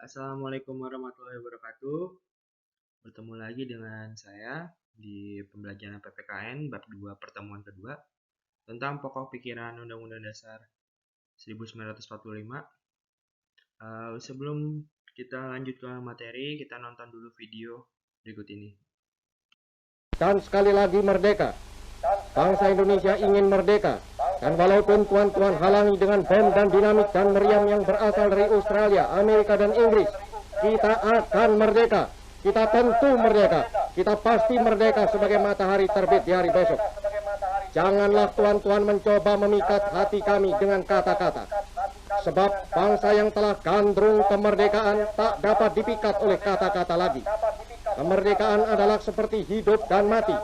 Assalamualaikum warahmatullahi wabarakatuh. Bertemu lagi dengan saya di pembelajaran PPKN bab 2 pertemuan kedua tentang pokok pikiran Undang-Undang Dasar 1945. Sebelum kita lanjut ke materi, kita nonton dulu video berikut ini. Dan sekali lagi merdeka. Bangsa Indonesia ingin merdeka. Dan walaupun tuan-tuan halangi dengan bom dan dinamit dan meriam yang berasal dari Australia, Amerika dan Inggris, kita akan merdeka. Kita tentu merdeka. Kita pasti merdeka sebagai matahari terbit di hari besok. Janganlah tuan-tuan mencoba memikat hati kami dengan kata-kata. Sebab bangsa yang telah gandrung kemerdekaan tak dapat dipikat oleh kata-kata lagi. Kemerdekaan adalah seperti hidup dan mati.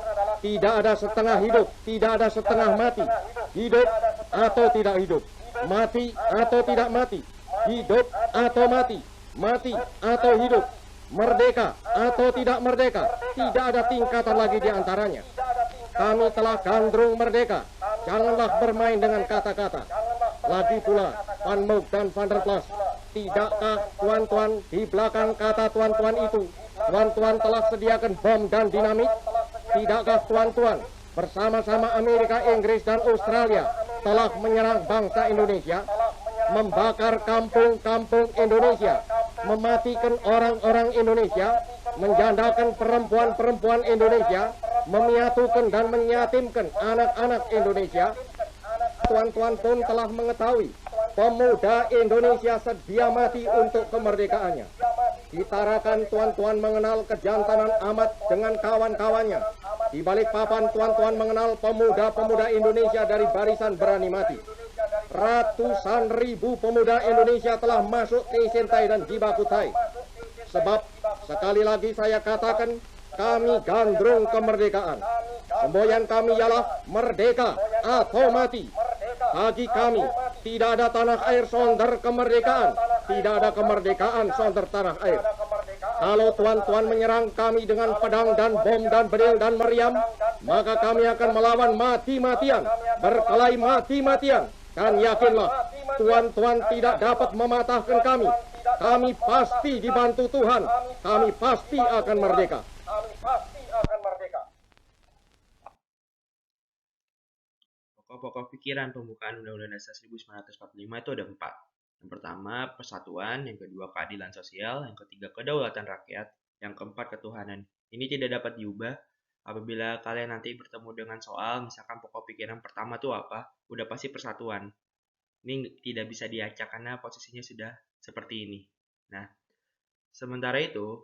Tidak ada setengah hidup, tidak ada setengah mati. Hidup atau tidak hidup, mati atau tidak mati, hidup atau mati, mati atau hidup, merdeka atau tidak merdeka, tidak ada tingkatan lagi di antaranya. Kami telah gandrung merdeka. Janganlah bermain dengan kata-kata. Lagi pula, Van Moog dan Van der Plas, tidakkah tuan-tuan di belakang kata tuan-tuan itu, tuan-tuan telah sediakan bom dan dinamit? Tidakkah tuan-tuan bersama-sama Amerika, Inggris, dan Australia telah menyerang bangsa Indonesia, membakar kampung-kampung Indonesia, mematikan orang-orang Indonesia, menjandakan perempuan-perempuan Indonesia, memiatukan dan menyatimkan anak-anak Indonesia? Tuan-tuan pun telah mengetahui pemuda Indonesia sedia mati untuk kemerdekaannya. Ditarakan tuan-tuan mengenal kejantanan amat dengan kawan-kawannya. Di balik papan tuan-tuan mengenal pemuda-pemuda Indonesia dari barisan berani mati. Ratusan ribu pemuda Indonesia telah masuk ke Isintai dan Jibakutai. Sebab sekali lagi saya katakan, kami gandrung kemerdekaan. Semboyan kami ialah merdeka atau mati. Bagi kami, tidak ada tanah air sonder kemerdekaan. Tidak ada kemerdekaan sonder tanah air. Kalau tuan-tuan menyerang kami dengan pedang dan bom dan bedil dan meriam, maka kami akan melawan mati-matian, berkelahi mati-matian. Dan yakinlah, tuan-tuan tidak dapat mematahkan kami. Kami pasti dibantu Tuhan. Kami pasti akan merdeka. Pokok-pokok pikiran pembukaan Undang-Undang Dasar 1945 itu ada 4. Yang pertama, persatuan. Yang kedua, keadilan sosial. Yang ketiga, kedaulatan rakyat. Yang keempat, ketuhanan. Ini tidak dapat diubah. Apabila kalian nanti bertemu dengan soal, misalkan pokok pikiran pertama itu apa, udah pasti persatuan. Ini tidak bisa diacak karena posisinya sudah seperti ini. Nah, sementara itu,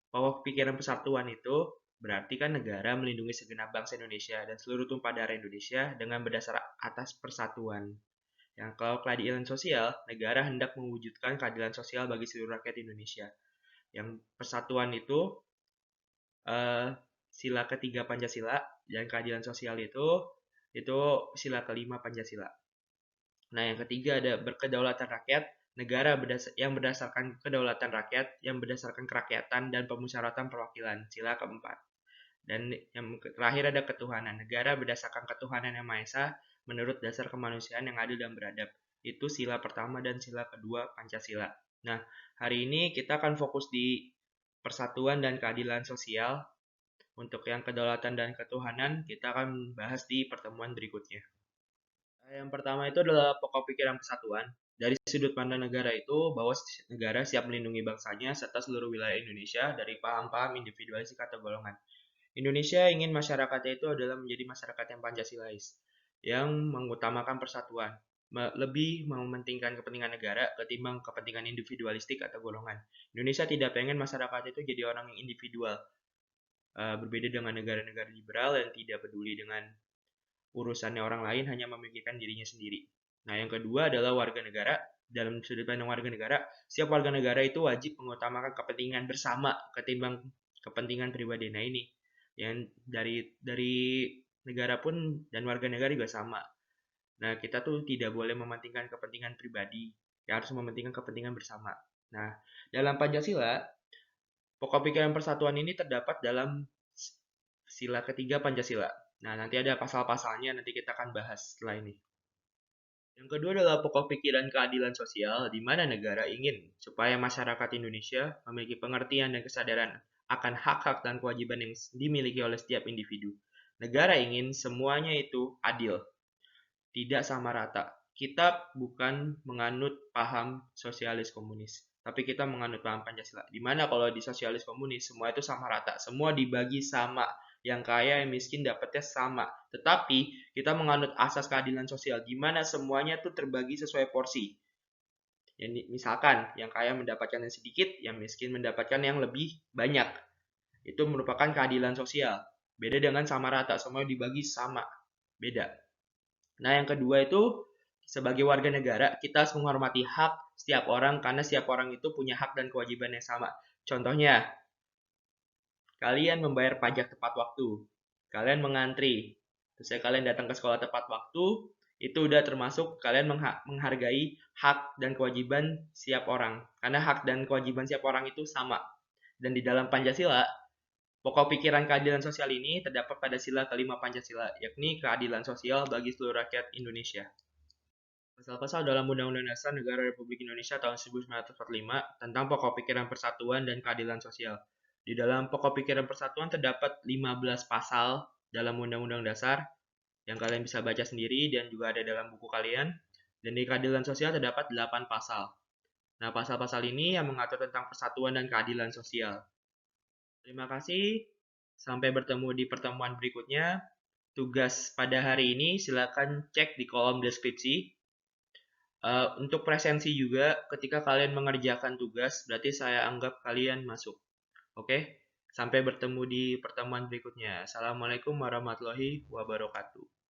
pokok pikiran persatuan itu berarti kan negara melindungi segenap bangsa Indonesia dan seluruh tumpah darah Indonesia dengan berdasar atas persatuan. Yang kalau keadilan sosial, negara hendak mewujudkan keadilan sosial bagi seluruh rakyat Indonesia. Yang persatuan itu sila ketiga Pancasila, dan keadilan sosial itu sila kelima Pancasila. Nah, yang ketiga ada berkedaulatan rakyat, negara yang berdasarkan kedaulatan rakyat, yang berdasarkan kerakyatan dan pemusyawaratan perwakilan, sila keempat. Dan yang terakhir ada ketuhanan, negara berdasarkan ketuhanan yang Maha Esa menurut dasar kemanusiaan yang adil dan beradab. Itu sila pertama dan sila kedua Pancasila. Nah, hari ini kita akan fokus di persatuan dan keadilan sosial. Untuk yang kedaulatan dan ketuhanan, kita akan bahas di pertemuan berikutnya. Yang pertama itu adalah pokok pikiran persatuan. Dari sudut pandang negara itu, bahwa negara siap melindungi bangsanya serta seluruh wilayah Indonesia dari paham-paham individualistik atau golongan. Indonesia ingin masyarakatnya itu adalah menjadi masyarakat yang Pancasilais, yang mengutamakan persatuan, lebih mementingkan kepentingan negara ketimbang kepentingan individualistik atau golongan. Indonesia tidak pengen masyarakat itu jadi orang yang individual, berbeda dengan negara-negara liberal yang tidak peduli dengan urusannya orang lain, hanya memikirkan dirinya sendiri. Nah, yang kedua adalah warga negara. Dalam sudut pandang warga negara, setiap warga negara itu wajib mengutamakan kepentingan bersama ketimbang kepentingan pribadi. Nah, ini yang dari negara pun dan warga negara juga sama. Nah, kita tuh tidak boleh mementingkan kepentingan pribadi, ya harus mementingkan kepentingan bersama. Nah, dalam Pancasila, pokok pikiran persatuan ini terdapat dalam sila ketiga Pancasila. Nah, nanti ada pasal-pasalnya, nanti kita akan bahas setelah ini. Yang kedua adalah pokok pikiran keadilan sosial, di mana negara ingin supaya masyarakat Indonesia memiliki pengertian dan kesadaran akan hak-hak dan kewajiban yang dimiliki oleh setiap individu. Negara ingin semuanya itu adil, tidak sama rata. Kita bukan menganut paham sosialis komunis, tapi kita menganut paham Pancasila. Di mana kalau di sosialis komunis semua itu sama rata, semua dibagi sama, yang kaya yang miskin dapatnya sama. Tetapi kita menganut asas keadilan sosial, di mana semuanya itu terbagi sesuai porsi. Misalkan yang kaya mendapatkan yang sedikit, yang miskin mendapatkan yang lebih banyak. Itu merupakan keadilan sosial. Beda dengan sama rata, semua dibagi sama. Beda. Nah, yang kedua itu sebagai warga negara, kita harus menghormati hak setiap orang karena setiap orang itu punya hak dan kewajiban yang sama. Contohnya, kalian membayar pajak tepat waktu, kalian mengantri, terus kalian datang ke sekolah tepat waktu, itu udah termasuk kalian menghargai hak dan kewajiban setiap orang. Karena hak dan kewajiban setiap orang itu sama. Dan di dalam Pancasila, pokok pikiran keadilan sosial ini terdapat pada sila kelima Pancasila, yakni keadilan sosial bagi seluruh rakyat Indonesia. Pasal-pasal dalam Undang-Undang Dasar Negara Republik Indonesia tahun 1945 tentang pokok pikiran persatuan dan keadilan sosial. Di dalam pokok pikiran persatuan terdapat 15 pasal dalam Undang-Undang Dasar yang kalian bisa baca sendiri dan juga ada dalam buku kalian. Dan di keadilan sosial terdapat 8 pasal. Nah, pasal-pasal ini yang mengatur tentang persatuan dan keadilan sosial. Terima kasih. Sampai bertemu di pertemuan berikutnya. Tugas pada hari ini silakan cek di kolom deskripsi. Untuk presensi juga, ketika kalian mengerjakan tugas, berarti saya anggap kalian masuk. Oke? Sampai bertemu di pertemuan berikutnya. Assalamualaikum warahmatullahi wabarakatuh.